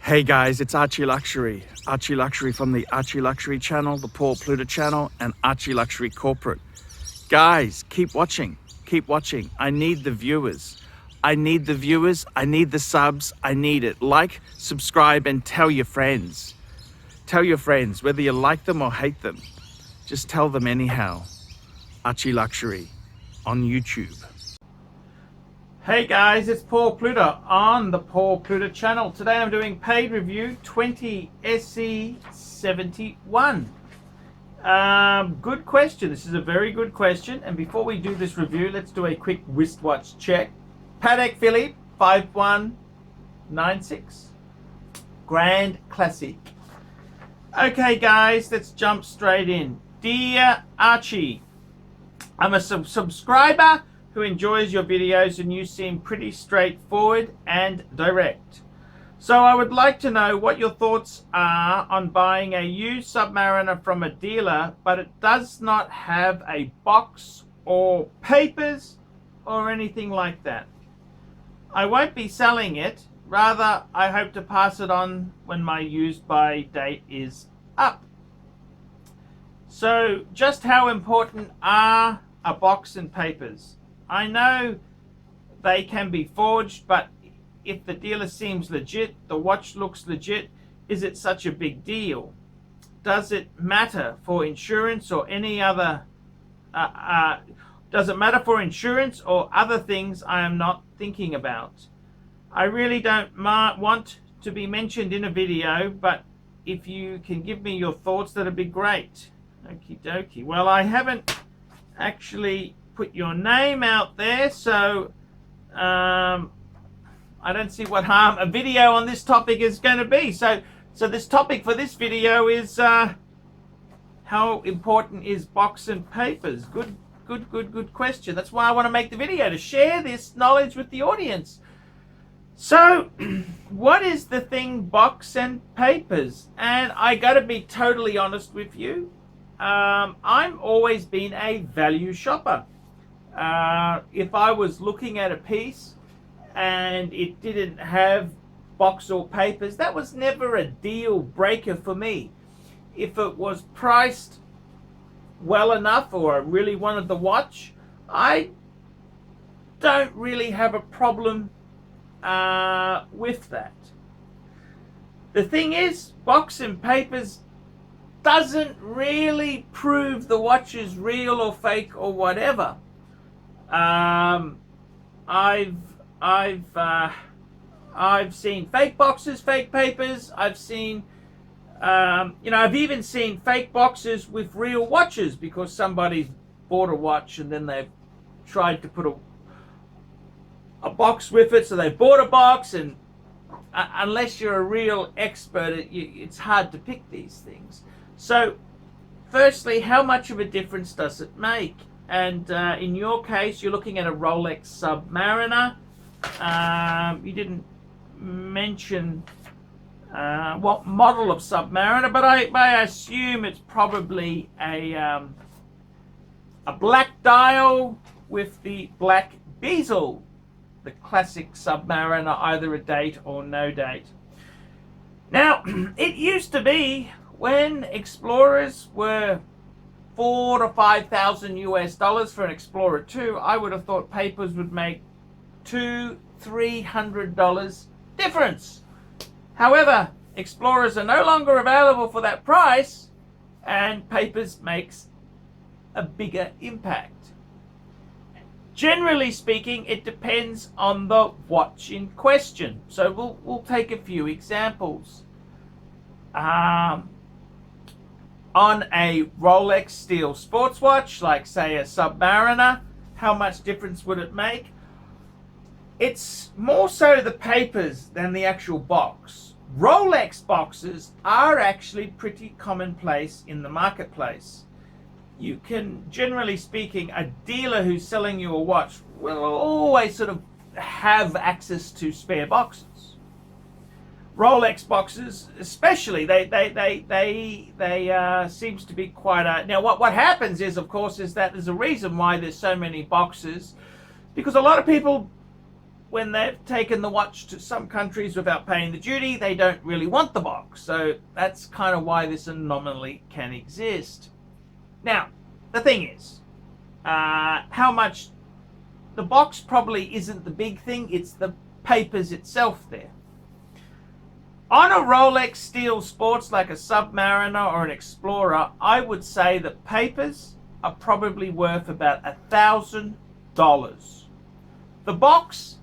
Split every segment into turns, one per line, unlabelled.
Hey guys, it's ArchieLuxury. ArchieLuxury from the ArchieLuxury channel, the Paul Pluta channel, and ArchieLuxury corporate. Guys, keep watching. Keep watching. I need the viewers. I need the viewers. I need the subs. I need it. Like, subscribe, and tell your friends. Tell your friends, whether you like them or hate them. Just tell them anyhow. ArchieLuxury on YouTube. Hey guys, it's Paul Pluta on the Paul Pluta channel. Today I'm doing paid review 20 SE71. Good question. This is a very good question. And before we do this review, let's do a quick wristwatch check. Patek Philippe 5196. Grand Classic. Okay guys, let's jump straight in. Dear Archie, I'm a subscriber who enjoys your videos and you seem pretty straightforward and direct. So I would like to know what your thoughts are on buying a used Submariner from a dealer, but it does not have a box or papers or anything like that. I won't be selling it. Rather, I hope to pass it on when my used by date is up. So just how important are a box and papers? I know they can be forged, but if the dealer seems legit, the watch looks legit, is it such a big deal? Does it matter for insurance or any other, does it matter for insurance or other things I am not thinking about? I really don't want to be mentioned in a video, but if you can give me your thoughts, that'd be great. Okie dokie. Well, I haven't actually put your name out there, so I don't see what harm a video on this topic is going to be. So this topic for this video is how important is box and papers? Good question. That's why I want to make the video, to share this knowledge with the audience. So what is the thing box and papers? And I got to be totally honest with you. I'm always been a value shopper. If I was looking at a piece and it didn't have box or papers, that was never a deal breaker for me. If it was priced well enough or I really wanted the watch, I don't really have a problem with that. The thing is, box and papers doesn't really prove the watch is real or fake or whatever. I've seen fake boxes, fake papers. I've seen, I've even seen fake boxes with real watches because somebody's bought a watch and then they've tried to put a box with it. So they bought a box, and unless you're a real expert, it's hard to pick these things. So, firstly, how much of a difference does it make? And in your case, you're looking at a Rolex Submariner. You didn't mention what model of Submariner, but I assume it's probably a black dial with the black bezel, the classic Submariner, either a date or no date. Now, it used to be when Explorers were $4,000 to $5,000 for an Explorer 2, I would have thought papers would make $200 to $300 difference. However, Explorers are no longer available for that price, and papers makes a bigger impact. Generally speaking, it depends on the watch in question. So we'll take a few examples. On a Rolex steel sports watch, like say a Submariner, how much difference would it make? It's more so the papers than the actual box. Rolex boxes are actually pretty commonplace in the marketplace. You can, generally speaking, a dealer who's selling you a watch will always sort of have access to spare boxes. Rolex boxes, especially, they seems to be quite a... Now, what happens is, of course, is that there's a reason why there's so many boxes, because a lot of people when they've taken the watch to some countries without paying the duty, they don't really want the box. So that's kind of why this anomaly can exist. Now, the thing is, how much the box probably isn't the big thing, it's the papers itself there. On a Rolex steel sports like a Submariner or an Explorer, I would say that papers are probably worth about $1,000. The box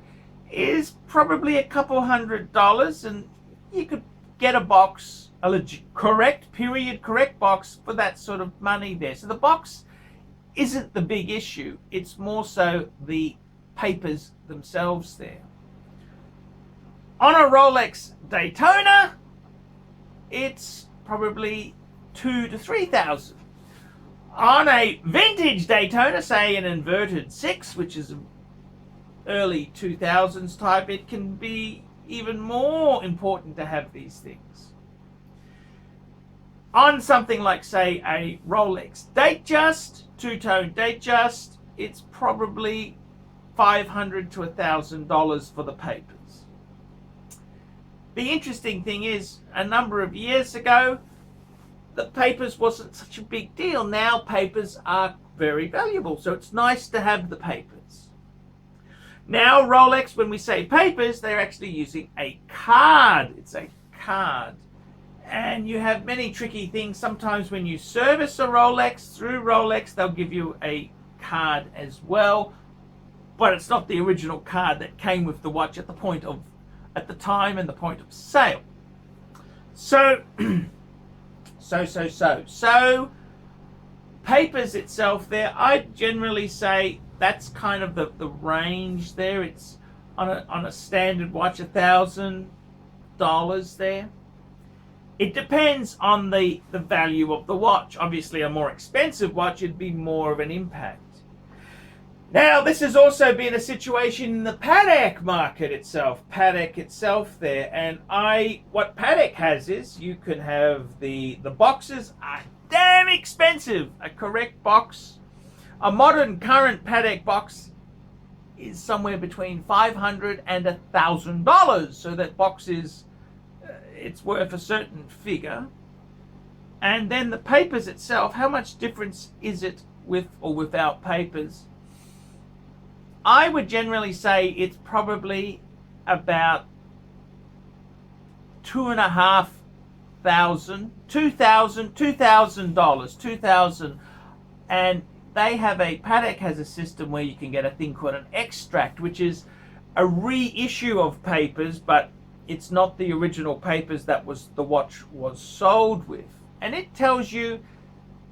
is probably a couple $100, and you could get a box, a legit, correct box for that sort of money there. So the box isn't the big issue, it's more so the papers themselves there. On a Rolex Daytona, it's probably $2,000 to $3,000. On a vintage Daytona, say an inverted 6, which is an early 2000s type, it can be even more important to have these things. On something like, say, a Rolex Datejust, two-tone Datejust, it's probably $500 to $1,000 for the papers. The interesting thing is, a number of years ago, the papers wasn't such a big deal. Now papers are very valuable, so it's nice to have the papers. Now Rolex, when we say papers, they're actually using a card. It's a card. And you have many tricky things. Sometimes when you service a Rolex through Rolex, they'll give you a card as well. But it's not the original card that came with the watch at the time and the point of sale. So papers itself there, I generally say that's kind of the range there. It's on a standard watch, $1,000 there. It depends on the value of the watch. Obviously, a more expensive watch would be more of an impact. Now, this has also been a situation in the Patek market itself. Patek itself there, and what Patek has is you can have the boxes are damn expensive. A correct box, a modern current Patek box is somewhere between $500 and $1,000. So that box is it's worth a certain figure. And then the papers itself, how much difference is it with or without papers? I would generally say it's probably about $2,000, and Patek has a system where you can get a thing called an extract, which is a reissue of papers, but it's not the original papers that the watch was sold with, and it tells you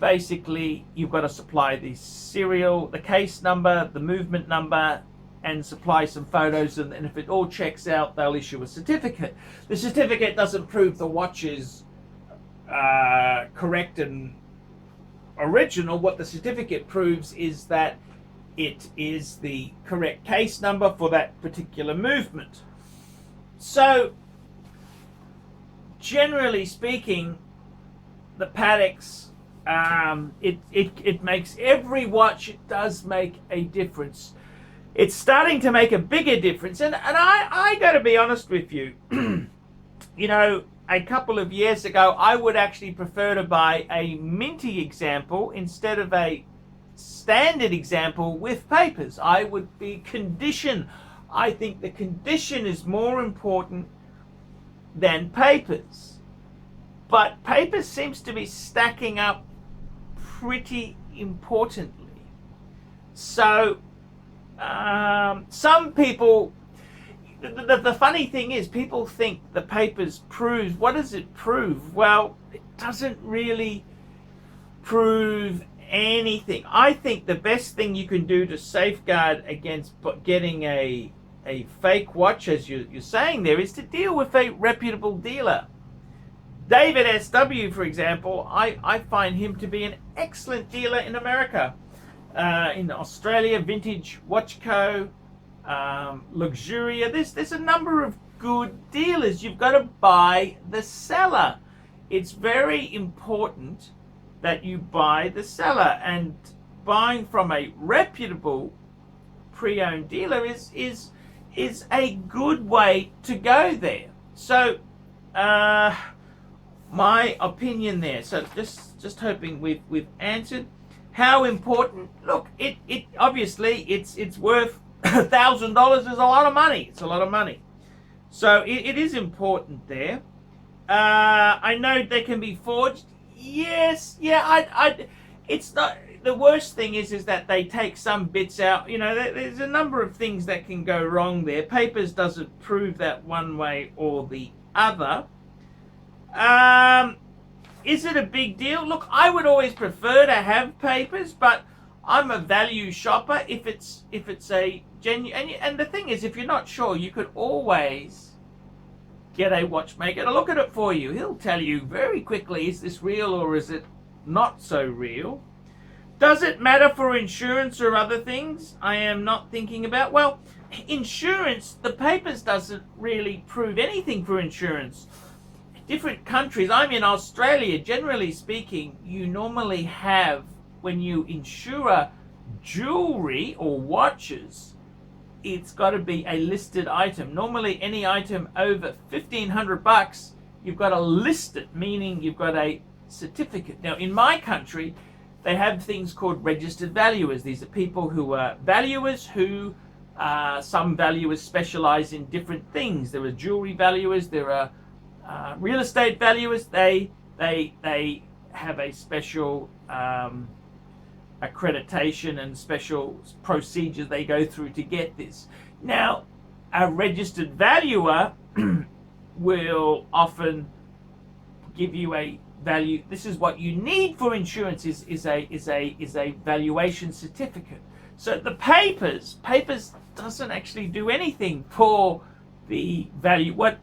basically you've got to supply the serial, the case number, the movement number, and supply some photos, and if it all checks out, they'll issue a certificate. The certificate doesn't prove the watch is correct and original. What the certificate proves is that it is the correct case number for that particular movement. So, generally speaking, the Pateks, it makes every watch, it does make a difference. It's starting to make a bigger difference, and I got to be honest with you. You know, a couple of years ago, I would actually prefer to buy a minty example instead of a standard example with papers. I would be condition. I think the condition is more important than papers. But papers seems to be stacking up pretty importantly. So some people, the funny thing is, people think the papers proves, what does it prove? Well, it doesn't really prove anything. I think the best thing you can do to safeguard against getting a fake watch, as you're saying there, is to deal with a reputable dealer. David SW, for example, I find him to be an excellent dealer in America. In Australia, Vintage Watch Co., Luxuria, there's a number of good dealers. You've got to buy the seller. It's very important that you buy the seller, and buying from a reputable pre-owned dealer is is a good way to go there. So, my opinion there. So just hoping we've answered. How important? Look, it obviously it's worth $1,000 is a lot of money. It's a lot of money. So it is important there. I know they can be forged. Yes, yeah. It's not. The worst thing is that they take some bits out. You know, there's a number of things that can go wrong there. Papers doesn't prove that one way or the other. Is it a big deal? Look, I would always prefer to have papers, but I'm a value shopper. If it's a genuine, and the thing is, if you're not sure, you could always get a watchmaker to look at it for you. He'll tell you very quickly, is this real or is it not so real? Does it matter for insurance or other things I am not thinking about? Well, insurance, the papers doesn't really prove anything for insurance. Different countries, I'm in Australia, generally speaking, you normally have, when you insure jewelry or watches, it's got to be a listed item. Normally any item over $1,500, you've got to list it, meaning you've got a certificate. Now in my country, they have things called registered valuers. These are people who are valuers who, some valuers specialize in different things. There are jewelry valuers, there are real estate valuers. They have a special accreditation and special procedures they go through to get this. Now, a registered valuer will often give you a value. This is what you need for insurance is a valuation certificate. So the papers doesn't actually do anything for the value. What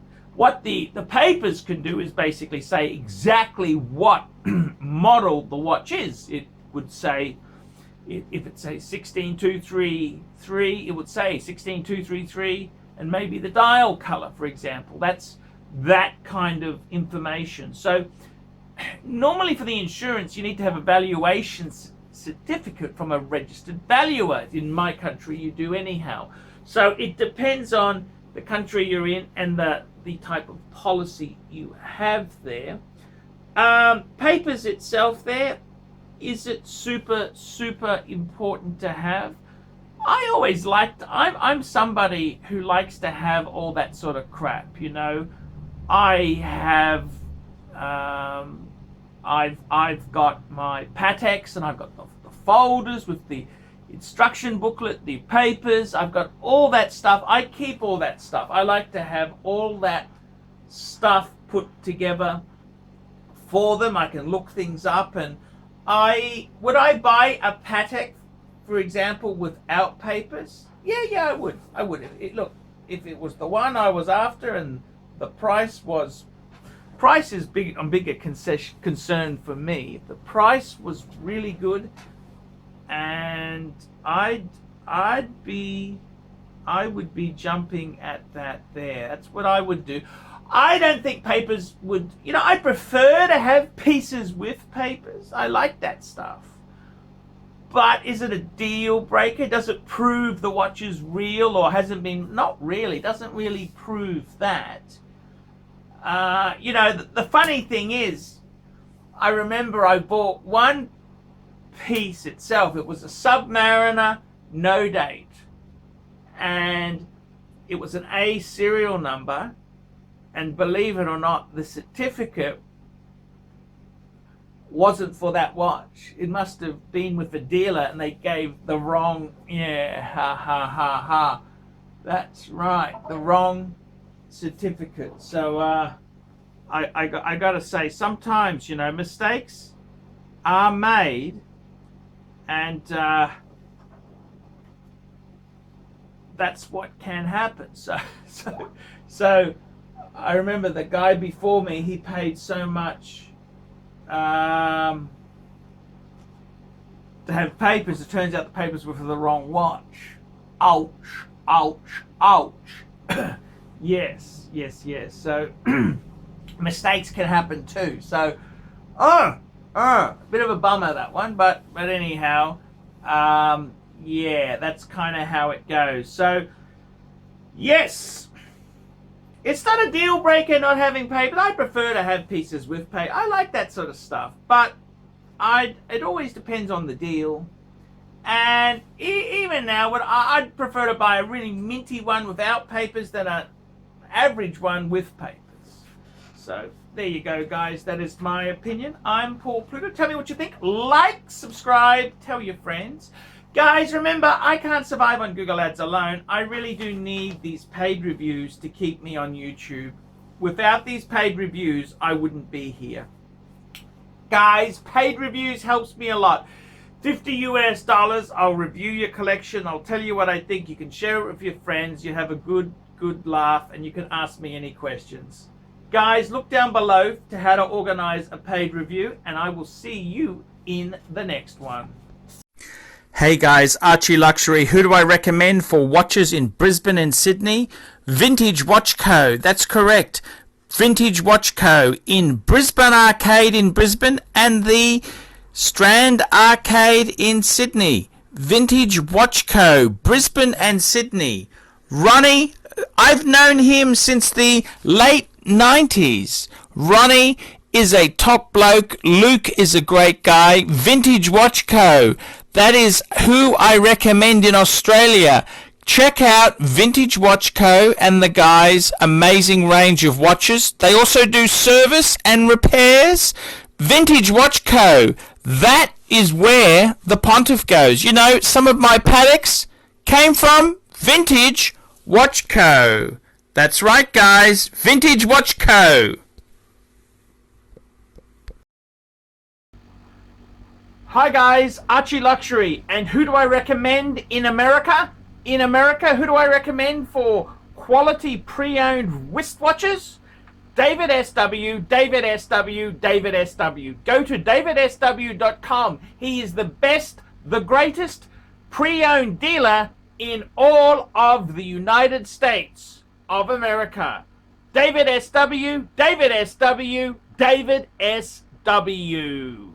the papers can do is basically say exactly what model the watch is. It would say, if it says 16233, it would say 16233 and maybe the dial color, for example. That's that kind of information. So normally for the insurance, you need to have a valuation certificate from a registered valuer. In my country, you do anyhow. So it depends on the country you're in and the type of policy you have there. Papers itself there, is it super important to have? I always liked, I'm somebody who likes to have all that sort of crap, you know. I have, I've got my Patex and I've got the folders with the instruction booklet, the papers. I've got all that stuff. I keep all that stuff. I like to have all that stuff put together for them. I can look things up. And would I buy a Patek, for example, without papers? Yeah, I would. Look, if it was the one I was after and the price is big, a bigger concern for me. If the price was really good, and I would be jumping at that there. That's what I would do. I don't think papers would, you know, I prefer to have pieces with papers. I like that stuff. But is it a deal breaker? Does it prove the watch is real or hasn't been? Not really. Doesn't really prove that. You know, the funny thing is, I remember I bought one piece itself. It was a Submariner, no date. And it was an A serial number. And believe it or not, the certificate wasn't for that watch. It must have been with the dealer and they gave the wrong, that's right, the wrong certificate. So I got to say, sometimes, you know, mistakes are made, and that's what can happen. So I remember the guy before me, he paid so much to have papers. It turns out the papers were for the wrong watch. Ouch, ouch, ouch. Yes. So mistakes can happen too. So, bit of a bummer, that one, but anyhow, yeah, that's kind of how it goes. So Yes, it's not a deal breaker not having paper. I prefer to have pieces with paper. I like that sort of stuff, but it always depends on the deal. And even now, I'd prefer to buy a really minty one without papers than an average one with papers. So there you go, guys. That is my opinion. I'm Paul Pluta. Tell me what you think. Like, subscribe, tell your friends. Guys, remember, I can't survive on Google Ads alone. I really do need these paid reviews to keep me on YouTube. Without these paid reviews, I wouldn't be here. Guys, paid reviews helps me a lot. $50 US, I'll review your collection. I'll tell you what I think. You can share it with your friends. You have a good laugh, and you can ask me any questions. Guys, look down below to how to organize a paid review, and I will see you in the next one.
Hey guys, ArchieLuxury. Who do I recommend for watches in Brisbane and Sydney? Vintage Watch Co. That's correct. Vintage Watch Co. in Brisbane Arcade in Brisbane and the Strand Arcade in Sydney. Vintage Watch Co. Brisbane and Sydney. Ronnie, I've known him since the late 90s. Ronnie is a top bloke. Luke is a great guy. Vintage Watch Co. That is who I recommend in Australia. Check out Vintage Watch Co. and the guys' amazing range of watches. They also do service and repairs. Vintage Watch Co. That is where the Pontiff goes. You know, some of my Pateks came from Vintage Watch Co. That's right, guys. Vintage Watch Co.
Hi guys, ArchieLuxury, and who do I recommend in America? In America, who do I recommend for quality pre-owned wristwatches? David SW, David SW, David SW. Go to davidsw.com. He is the best, the greatest pre-owned dealer in all of the United States of America. David SW, David SW, David SW.